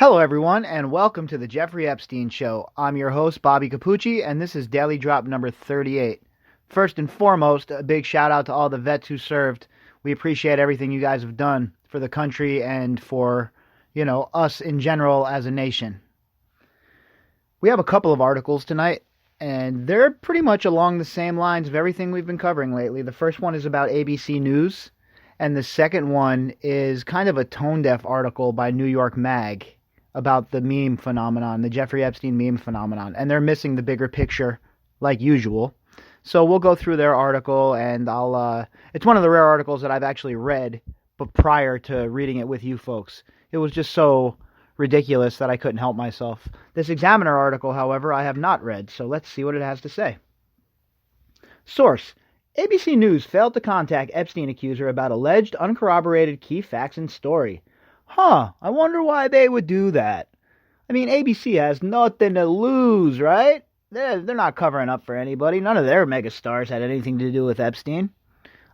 Hello, everyone, and welcome to the Jeffrey Epstein Show. I'm your host, Bobby Capucci, and this is Daily Drop number 38. First and foremost, a big shout out to all the vets who served. We appreciate everything you guys have done for the country and for, us in general as a nation. We have a couple of articles tonight, and they're pretty much along the same lines of everything we've been covering lately. The first one is about ABC News, and the second one is kind of a tone-deaf article by New York Mag about the meme phenomenon, the Jeffrey Epstein meme phenomenon, and they're missing the bigger picture, like usual. So we'll go through their article, and it's one of the rare articles that I've actually read, but prior to reading it with you folks. It was just so ridiculous that I couldn't help myself. This Examiner article, however, I have not read, so let's see what it has to say. Source: ABC News failed to contact Epstein accuser about alleged uncorroborated key facts and story. I wonder why they would do that. I mean, ABC has nothing to lose, right? They're not covering up for anybody. None of their megastars had anything to do with Epstein.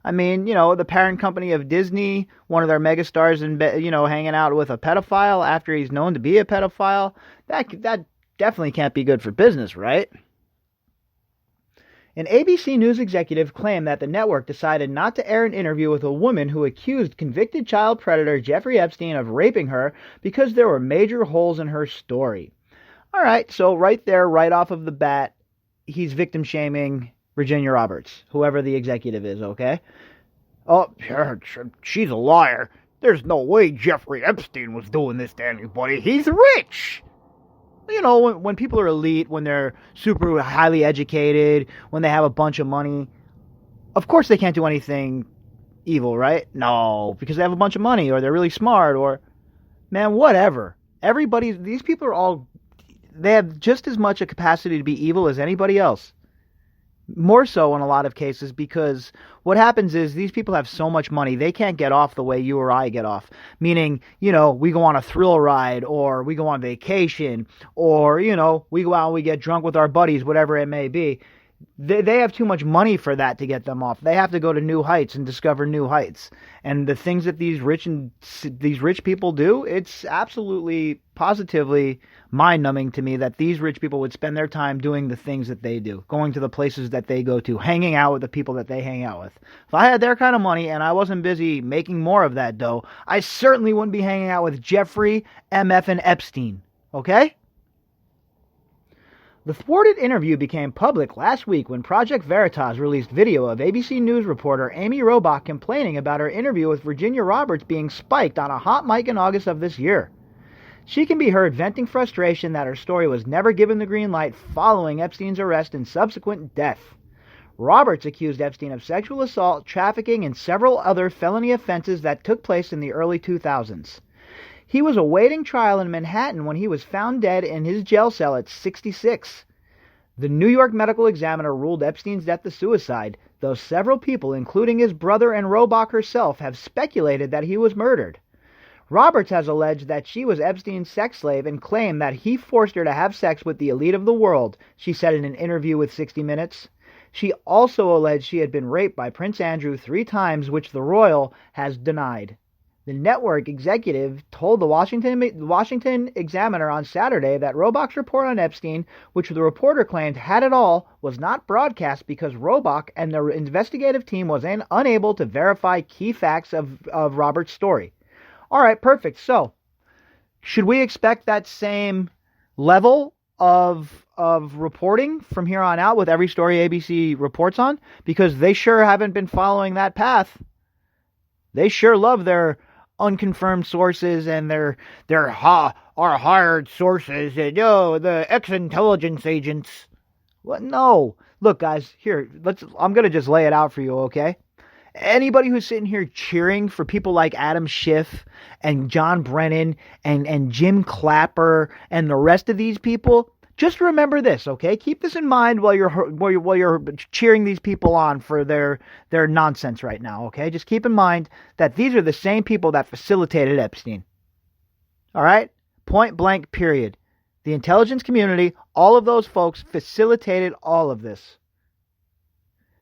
I mean, the parent company of Disney, one of their megastars, hanging out with a pedophile after he's known to be a pedophile. That definitely can't be good for business, right? An ABC News executive claimed that the network decided not to air an interview with a woman who accused convicted child predator Jeffrey Epstein of raping her because there were major holes in her story. All right, so right there, right off of the bat, he's victim shaming Virginia Roberts, whoever the executive is, okay? Oh, she's a liar. There's no way Jeffrey Epstein was doing this to anybody. He's rich. When people are elite, when they're super highly educated, when they have a bunch of money, of course they can't do anything evil, right? No, because they have a bunch of money, or they're really smart, or, man, whatever. These people are all, they have just as much a capacity to be evil as anybody else. More so in a lot of cases, because what happens is these people have so much money, they can't get off the way you or I get off. Meaning, we go on a thrill ride, or we go on vacation, or, we go out and we get drunk with our buddies, whatever it may be. They have too much money for that to get them off. They have to go to new heights and discover new heights. And the things that these rich people do, it's absolutely, positively mind-numbing to me that these rich people would spend their time doing the things that they do, going to the places that they go to, hanging out with the people that they hang out with. If I had their kind of money and I wasn't busy making more of that dough, I certainly wouldn't be hanging out with Jeffrey MF and Epstein. Okay? The thwarted interview became public last week when Project Veritas released video of ABC News reporter Amy Robach complaining about her interview with Virginia Roberts being spiked on a hot mic in August of this year. She can be heard venting frustration that her story was never given the green light following Epstein's arrest and subsequent death. Roberts accused Epstein of sexual assault, trafficking, and several other felony offenses that took place in the early 2000s. He was awaiting trial in Manhattan when he was found dead in his jail cell at 66. The New York Medical Examiner ruled Epstein's death a suicide, though several people, including his brother and Robach herself, have speculated that he was murdered. Roberts has alleged that she was Epstein's sex slave and claimed that he forced her to have sex with the elite of the world, she said in an interview with 60 Minutes. She also alleged she had been raped by Prince Andrew 3 times, which the royal has denied. The network executive told the Washington Examiner on Saturday that Robach's report on Epstein, which the reporter claimed had it all, was not broadcast because Robach and the investigative team was unable to verify key facts of Robert's story. All right, perfect. So, should we expect that same level of reporting from here on out with every story ABC reports on? Because they sure haven't been following that path. They sure love their unconfirmed sources and our hired sources and the ex-intelligence agents. What? No. Look, guys, here, I'm going to just lay it out for you, okay? Anybody who's sitting here cheering for people like Adam Schiff and John Brennan and Jim Clapper and the rest of these people, just remember this, okay? Keep this in mind while you're cheering these people on for their nonsense right now, okay? Just keep in mind that these are the same people that facilitated Epstein. All right? Point blank, period. The intelligence community, all of those folks facilitated all of this.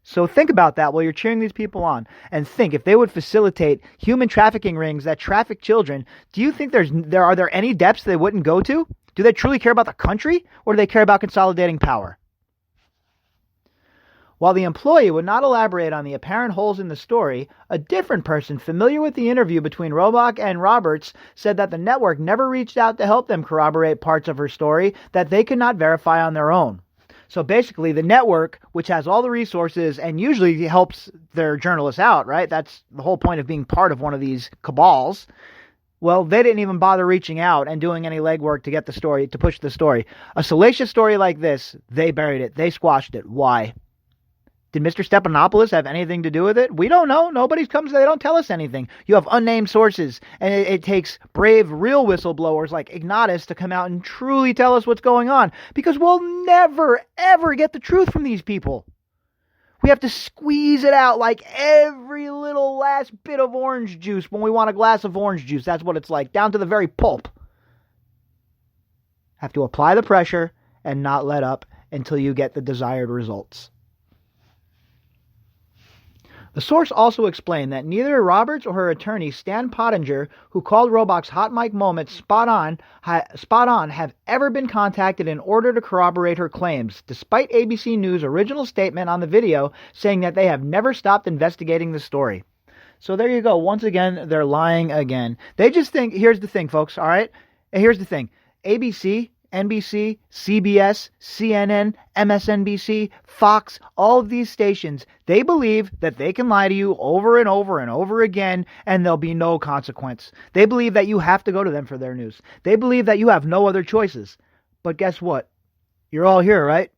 So think about that while you're cheering these people on, and think if they would facilitate human trafficking rings that traffic children, do you think are there any depths they wouldn't go to? Do they truly care about the country, or do they care about consolidating power? While the employee would not elaborate on the apparent holes in the story, a different person familiar with the interview between Robach and Roberts said that the network never reached out to help them corroborate parts of her story that they could not verify on their own. So basically, the network, which has all the resources and usually helps their journalists out, right? That's the whole point of being part of one of these cabals. Well, they didn't even bother reaching out and doing any legwork to get the story, to push the story. A salacious story like this, they buried it. They squashed it. Why? Did Mr. Stephanopoulos have anything to do with it? We don't know. Nobody comes. They don't tell us anything. You have unnamed sources, and it takes brave, real whistleblowers like Ignatius to come out and truly tell us what's going on, because we'll never, ever get the truth from these people. We have to squeeze it out like every little last bit of orange juice when we want a glass of orange juice. That's what it's like, down to the very pulp. Have to apply the pressure and not let up until you get the desired results. The source also explained that neither Roberts or her attorney, Stan Pottinger, who called Robach's hot mic moment spot on, have ever been contacted in order to corroborate her claims, despite ABC News' original statement on the video saying that they have never stopped investigating the story. So there you go. Once again, they're lying again. They just think, here's the thing, folks, all right? Here's the thing. ABC, NBC, CBS, CNN, MSNBC, Fox, all of these stations, they believe that they can lie to you over and over and over again and there'll be no consequence. They believe that you have to go to them for their news. They believe that you have no other choices. But guess what? You're all here, right?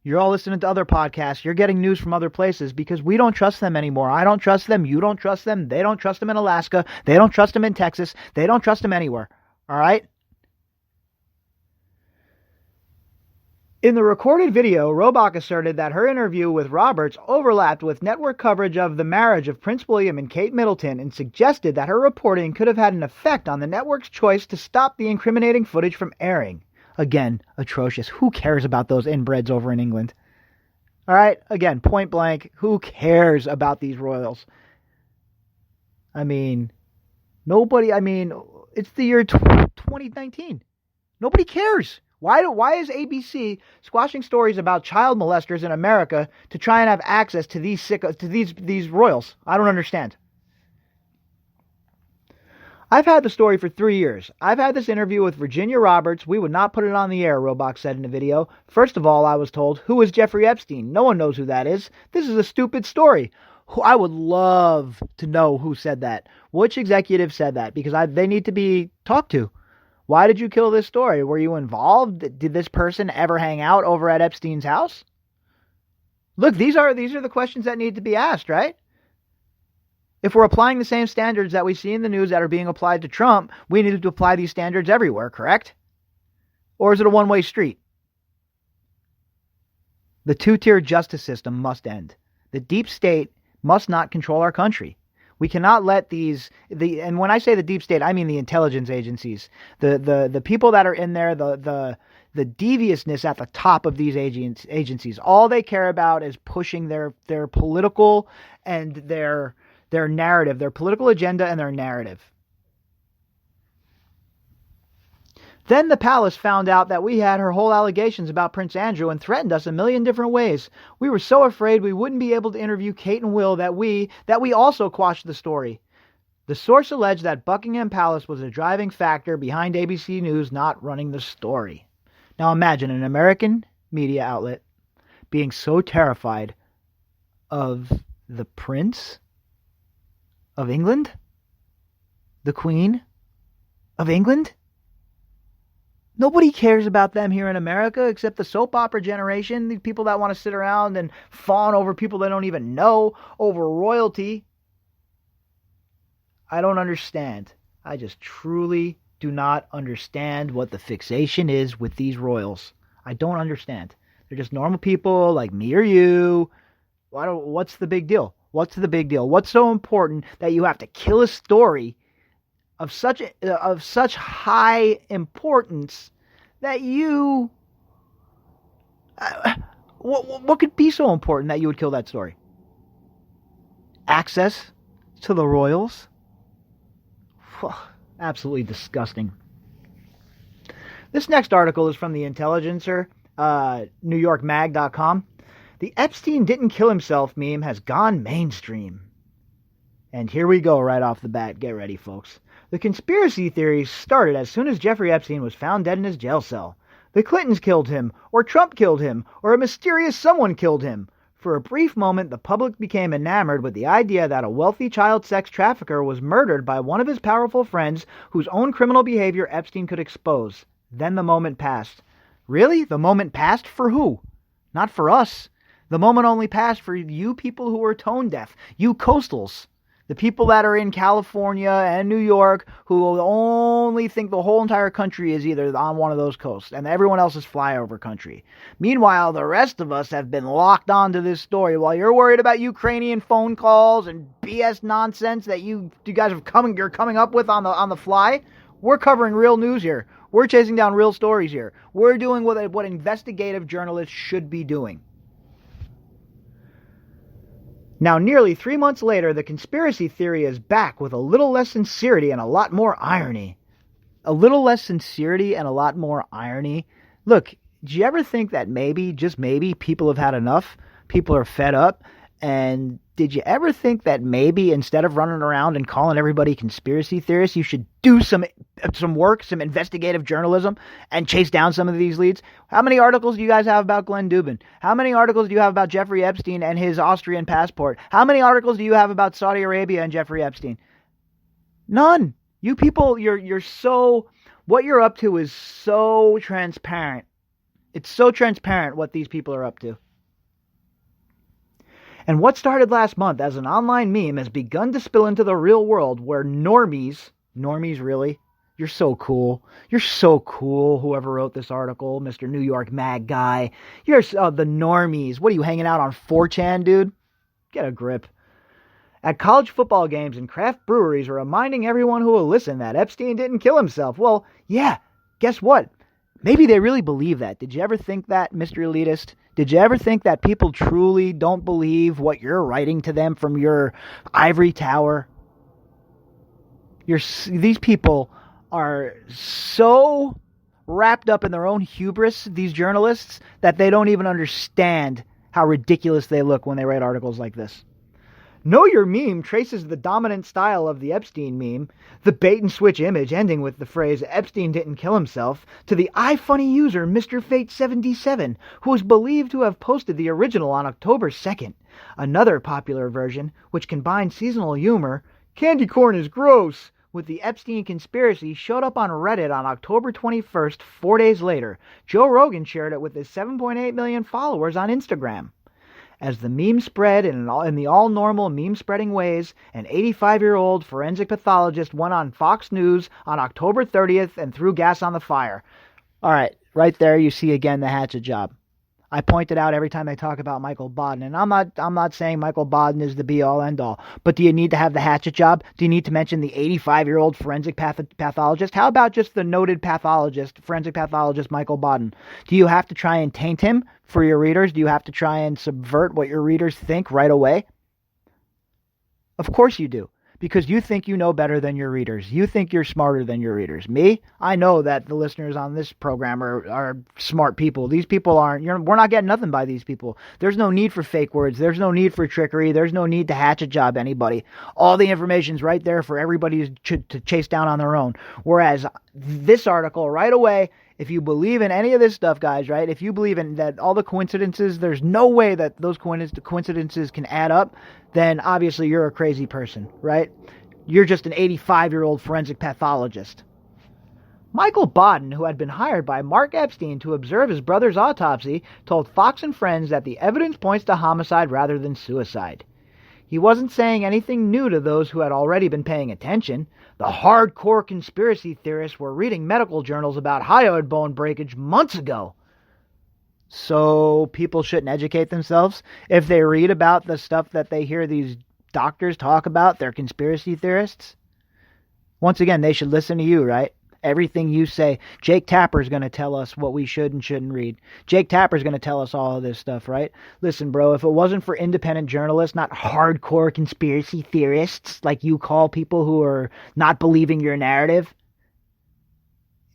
You're all listening to other podcasts. You're getting news from other places because we don't trust them anymore. I don't trust them. You don't trust them. They don't trust them in Alaska. They don't trust them in Texas. They don't trust them anywhere. All right? In the recorded video, Robach asserted that her interview with Roberts overlapped with network coverage of the marriage of Prince William and Kate Middleton and suggested that her reporting could have had an effect on the network's choice to stop the incriminating footage from airing. Again, atrocious. Who cares about those inbreds over in England? All right, again, point blank, who cares about these royals? I mean, it's the year 2019. Nobody cares. Why is ABC squashing stories about child molesters in America to try and have access to these royals? I don't understand. I've had the story for 3 years. I've had this interview with Virginia Roberts. We would not put it on the air, Robach said in the video. First of all, I was told, who is Jeffrey Epstein? No one knows who that is. This is a stupid story. I would love to know who said that. Which executive said that? Because they need to be talked to. Why did you kill this story? Were you involved? Did this person ever hang out over at Epstein's house? Look, these are the questions that need to be asked, right? If we're applying the same standards that we see in the news that are being applied to Trump, we need to apply these standards everywhere, correct? Or is it a one-way street? The two-tier justice system must end. The deep state must not control our country. We cannot let and when I say the deep state, I mean the intelligence agencies, the people that are in there, the deviousness at the top of these agencies. All they care about is pushing their political and their narrative, their political agenda and their narrative. Then the palace found out that we had her whole allegations about Prince Andrew and threatened us a million different ways. We were so afraid we wouldn't be able to interview Kate and Will that we also quashed the story. The source alleged that Buckingham Palace was a driving factor behind ABC News not running the story. Now imagine an American media outlet being so terrified of the Prince of England, the Queen of England. Nobody cares about them here in America except the soap opera generation, the people that want to sit around and fawn over people they don't even know, over royalty. I don't understand. I just truly do not understand what the fixation is with these royals. I don't understand. They're just normal people like me or you. What's the big deal? What's the big deal? What's so important that you have to kill a story of such high importance that you what could be so important that you would kill that story? access to the royals. Absolutely disgusting. This next article is from the Intelligencer, nymag.com. The Epstein didn't kill himself meme has gone mainstream. And here we go right off the bat. Get ready, folks. The conspiracy theories started as soon as Jeffrey Epstein was found dead in his jail cell. The Clintons killed him, or Trump killed him, or a mysterious someone killed him. For a brief moment, the public became enamored with the idea that a wealthy child sex trafficker was murdered by one of his powerful friends whose own criminal behavior Epstein could expose. Then the moment passed. Really? The moment passed? For who? Not for us. The moment only passed for you people who are tone deaf, you coastals. The people that are in California and New York who only think the whole entire country is either on one of those coasts and everyone else is flyover country. Meanwhile, the rest of us have been locked onto this story while you're worried about Ukrainian phone calls and BS nonsense that you guys you're coming up with on the fly. We're covering real news here. We're chasing down real stories here. We're doing what investigative journalists should be doing. Now, nearly 3 months later, the conspiracy theory is back with a little less sincerity and a lot more irony. A little less sincerity and a lot more irony. Look, did you ever think that maybe, just maybe, people have had enough? People are fed up? And did you ever think that maybe instead of running around and calling everybody conspiracy theorists, you should do some work, some investigative journalism, and chase down some of these leads? How many articles do you guys have about Glenn Dubin? How many articles do you have about Jeffrey Epstein and his Austrian passport? How many articles do you have about Saudi Arabia and Jeffrey Epstein? None. You people, you're so, what you're up to is so transparent. It's so transparent what these people are up to. And what started last month as an online meme has begun to spill into the real world where normies really? You're so cool. You're so cool, whoever wrote this article, Mr. New York Mag guy. You're the normies. What are you, hanging out on 4chan, dude? Get a grip. At college football games and craft breweries are reminding everyone who will listen that Epstein didn't kill himself. Well, yeah, guess what? Maybe they really believe that. Did you ever think that, Mr. Elitist? Did you ever think that people truly don't believe what you're writing to them from your ivory tower? These people are so wrapped up in their own hubris, these journalists, that they don't even understand how ridiculous they look when they write articles like this. Know Your Meme traces the dominant style of the Epstein meme, the bait-and-switch image ending with the phrase Epstein didn't kill himself, to the iFunny user Mr. Fate77, who is believed to have posted the original on October 2nd. Another popular version, which combines seasonal humor, candy corn is gross, with the Epstein conspiracy, showed up on Reddit on October 21st, 4 days later. Joe Rogan shared it with his 7.8 million followers on Instagram. As the meme spread in the all-normal meme-spreading ways, an 85-year-old forensic pathologist went on Fox News on October 30th and threw gas on the fire. All right, right there you see again the hatchet job. I point it out every time I talk about Michael Baden, and I'm not saying Michael Baden is the be-all, end-all, but do you need to have the hatchet job? Do you need to mention the 85-year-old forensic pathologist? How about just the noted forensic pathologist Michael Baden? Do you have to try and taint him for your readers? Do you have to try and subvert what your readers think right away? Of course you do. Because you think you know better than your readers. You think you're smarter than your readers. Me? I know that the listeners on this program are smart people. These people aren't. We're not getting nothing by these people. There's no need for fake words. There's no need for trickery. There's no need to hatchet job anybody. All the information's right there for everybody to chase down on their own. Whereas this article, right away, if you believe in any of this stuff, guys, right? If you believe in that all the coincidences, there's no way that those coincidences can add up, then obviously you're a crazy person, right? You're just an 85-year-old forensic pathologist. Michael Baden, who had been hired by Mark Epstein to observe his brother's autopsy, told Fox and Friends that the evidence points to homicide rather than suicide. He wasn't saying anything new to those who had already been paying attention. The hardcore conspiracy theorists were reading medical journals about hyoid bone breakage months ago. So people shouldn't educate themselves if they read about the stuff that they hear these doctors talk about, they're conspiracy theorists. Once again, they should listen to you, right? Everything you say, Jake Tapper's going to tell us what we should and shouldn't read. Jake Tapper's going to tell us all of this stuff, right? Listen, bro, if it wasn't for independent journalists, not hardcore conspiracy theorists like you call people who are not believing your narrative,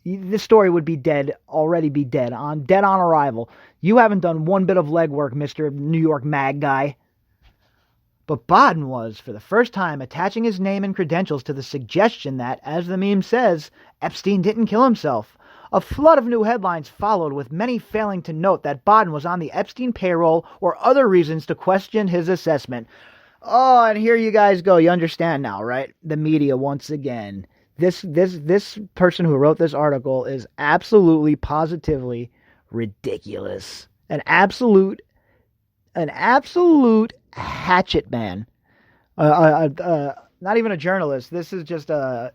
this story would be dead, already be dead on arrival. You haven't done one bit of legwork, Mr. New York mag guy. But Baden was, for the first time, attaching his name and credentials to the suggestion that, as the meme says, Epstein didn't kill himself. A flood of new headlines followed, with many failing to note that Baden was on the Epstein payroll or other reasons to question his assessment. Oh, and here you guys go. You understand now, right? The media once again. This person who wrote this article is absolutely, positively ridiculous. An absolute hatchet man. Not even a journalist. This is just a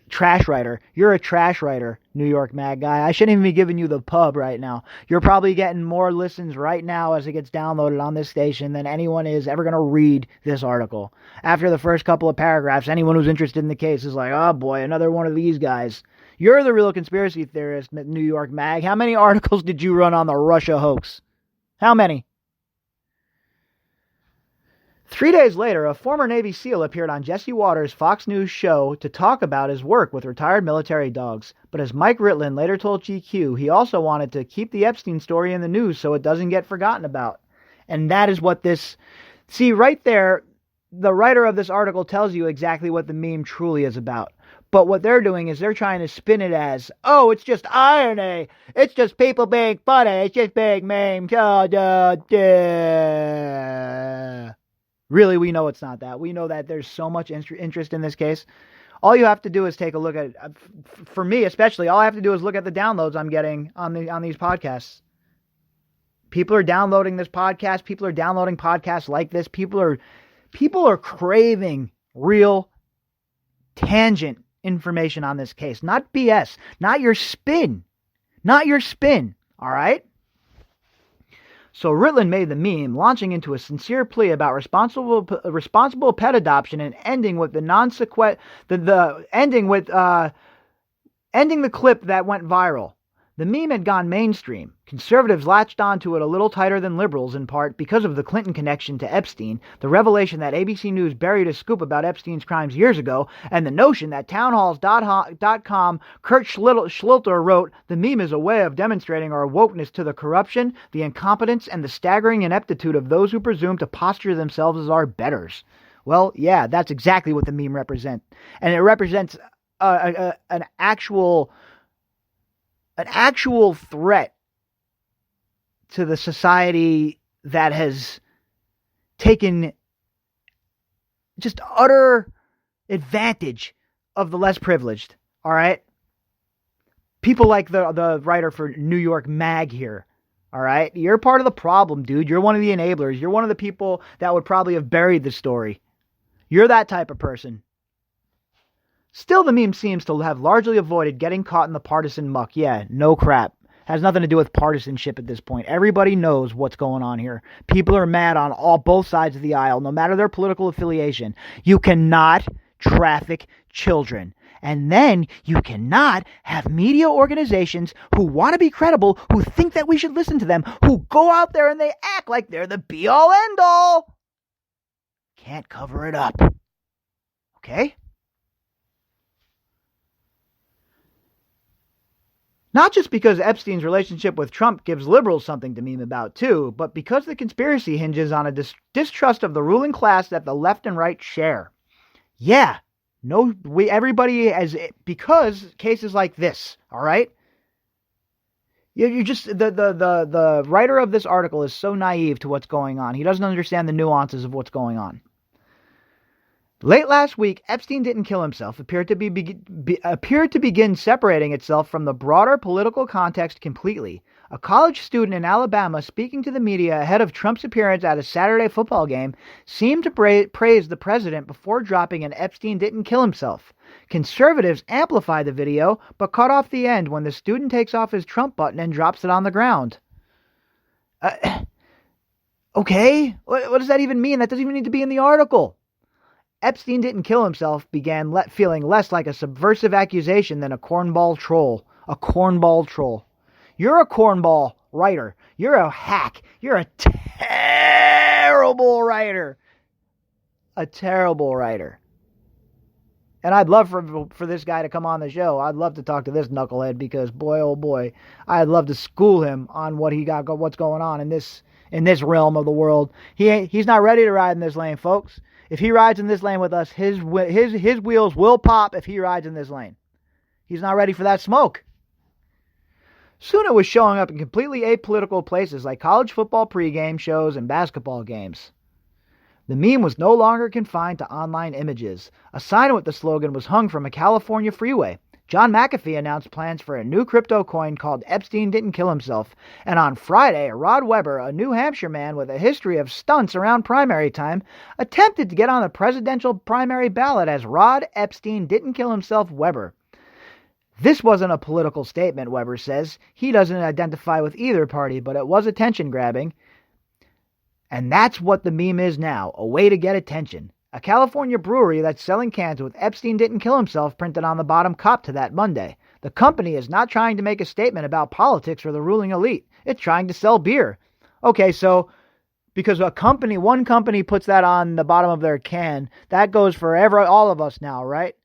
trash writer. You're a trash writer, New York mag guy. I shouldn't even be giving you the pub right now. You're probably getting more listens right now as it gets downloaded on this station than anyone is ever going to read this article. After the first couple of paragraphs, anyone who's interested in the case is like, oh boy, another one of these guys. You're the real conspiracy theorist, New York mag. How many articles did you run on the Russia hoax? How many? 3 days later, a former Navy SEAL appeared on Jesse Waters' Fox News show to talk about his work with retired military dogs. But as Mike Ritland later told GQ, he also wanted to keep the Epstein story in the news so it doesn't get forgotten about. And that is what this... See, right there, the writer of this article tells you exactly what the meme truly is about. But what they're doing is they're trying to spin it as, oh, it's just irony. It's just people being funny. It's just being memes. Really, we know it's not that. We know that there's so much interest in this case. All you have to do is take a look at, for me especially, all I have to do is look at the downloads I'm getting on these podcasts. People are downloading this podcast. People are downloading podcasts like this. People are craving real, tangent information on this case. Not BS. Not your spin. Not your spin. All right? So Ritland made the meme, launching into a sincere plea about responsible pet adoption and ending with ending the clip that went viral. The meme had gone mainstream. Conservatives latched onto it a little tighter than liberals, in part because of the Clinton connection to Epstein, the revelation that ABC News buried a scoop about Epstein's crimes years ago, and the notion that townhalls.com Kurt Schlitter wrote, "The meme is a way of demonstrating our wokeness to the corruption, the incompetence, and the staggering ineptitude of those who presume to posture themselves as our betters." Well, yeah, that's exactly what the meme represents. And it represents an actual threat to the society that has taken just utter advantage of the less privileged. All right? People like the writer for New York Mag here. All right? You're part of the problem, dude. You're one of the enablers. You're one of the people that would probably have buried the story. You're that type of person. Still, the meme seems to have largely avoided getting caught in the partisan muck. Yeah, no crap. Has nothing to do with partisanship at this point. Everybody knows what's going on here. People are mad on both sides of the aisle, no matter their political affiliation. You cannot traffic children. And then you cannot have media organizations who want to be credible, who think that we should listen to them, who go out there and they act like they're the be-all, end-all. Can't cover it up. Okay? Not just because Epstein's relationship with Trump gives liberals something to meme about too, but because the conspiracy hinges on a distrust of the ruling class that the left and right share. Yeah, everybody has, because cases like this, all right? You just, the writer of this article is so naive to what's going on. He doesn't understand the nuances of what's going on. Late last week, Epstein didn't kill himself appeared to begin separating itself from the broader political context completely. A college student in Alabama speaking to the media ahead of Trump's appearance at a Saturday football game seemed to praise the president before dropping an Epstein didn't kill himself. Conservatives amplified the video, but cut off the end when the student takes off his Trump button and drops it on the ground. Okay, what does that even mean? That doesn't even need to be in the article. Epstein didn't kill himself began feeling less like a subversive accusation than a cornball troll. A cornball troll. You're a cornball writer. You're a hack. You're a terrible writer. A terrible writer. And I'd love for this guy to come on the show. I'd love to talk to this knucklehead because boy, oh boy, I'd love to school him on what's going on in this realm of the world. He's not ready to ride in this lane, folks. If he rides in this lane with us, his wheels will pop if he rides in this lane. He's not ready for that smoke. Soon it was showing up in completely apolitical places like college football pregame shows and basketball games. The meme was no longer confined to online images. A sign with the slogan was hung from a California freeway. John McAfee announced plans for a new crypto coin called Epstein Didn't Kill Himself. And on Friday, Rod Weber, a New Hampshire man with a history of stunts around primary time, attempted to get on the presidential primary ballot as Rod Epstein Didn't Kill Himself Weber. This wasn't a political statement, Weber says. He doesn't identify with either party, but it was attention-grabbing. And that's what the meme is now, a way to get attention. A California brewery that's selling cans with Epstein Didn't Kill Himself printed on the bottom copped to that Monday. The company is not trying to make a statement about politics or the ruling elite. It's trying to sell beer. Okay, so because one company puts that on the bottom of their can, that goes for all of us now, right?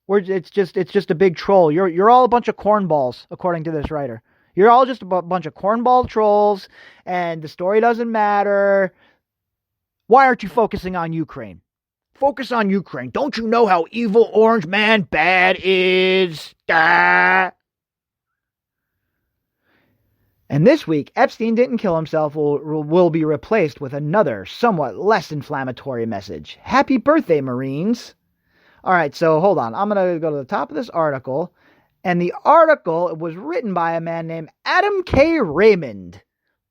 It's just a big troll. You're all a bunch of cornballs, according to this writer. You're all just a bunch of cornball trolls, and the story doesn't matter. Why aren't you focusing on Ukraine? Focus on Ukraine. Don't you know how evil Orange Man bad is? And this week, Epstein Didn't Kill Himself will be replaced with another, somewhat less inflammatory message. Happy birthday, Marines. All right, so hold on. I'm going to go to the top of this article. And the article was written by a man named Adam K. Raymond.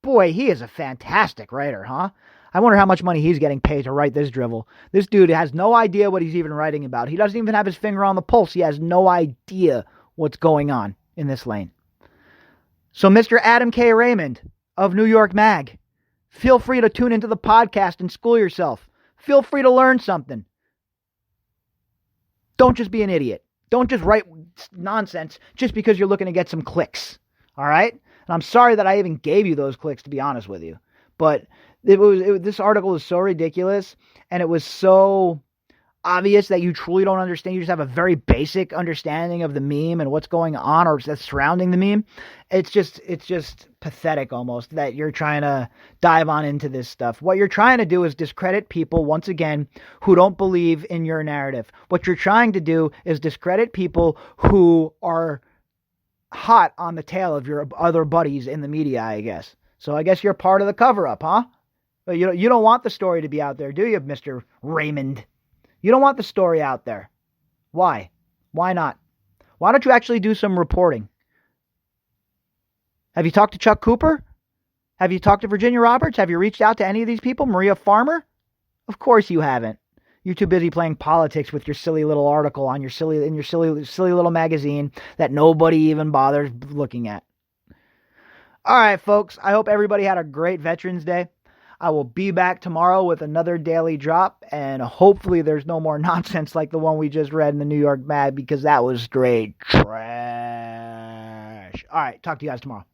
Boy, he is a fantastic writer, huh? I wonder how much money he's getting paid to write this drivel. This dude has no idea what he's even writing about. He doesn't even have his finger on the pulse. He has no idea what's going on in this lane. So Mr. Adam K. Raymond of New York Mag, feel free to tune into the podcast and school yourself. Feel free to learn something. Don't just be an idiot. Don't just write nonsense just because you're looking to get some clicks. All right? And I'm sorry that I even gave you those clicks, to be honest with you. But this article is so ridiculous, and it was so obvious that you truly don't understand. You just have a very basic understanding of the meme and what's going on or that's surrounding the meme. It's just pathetic almost that you're trying to dive on into this stuff. What you're trying to do is discredit people, once again, who don't believe in your narrative. What you're trying to do is discredit people who are hot on the tail of your other buddies in the media, I guess. So I guess you're part of the cover-up, huh? You don't want the story to be out there, do you, Mr. Raymond? You don't want the story out there. Why? Why not? Why don't you actually do some reporting? Have you talked to Chuck Cooper? Have you talked to Virginia Roberts? Have you reached out to any of these people? Maria Farmer? Of course you haven't. You're too busy playing politics with your silly little article on your silly little magazine that nobody even bothers looking at. All right, folks. I hope everybody had a great Veterans Day. I will be back tomorrow with another daily drop, and hopefully there's no more nonsense like the one we just read in the New York Mag, because that was straight trash. All right, talk to you guys tomorrow.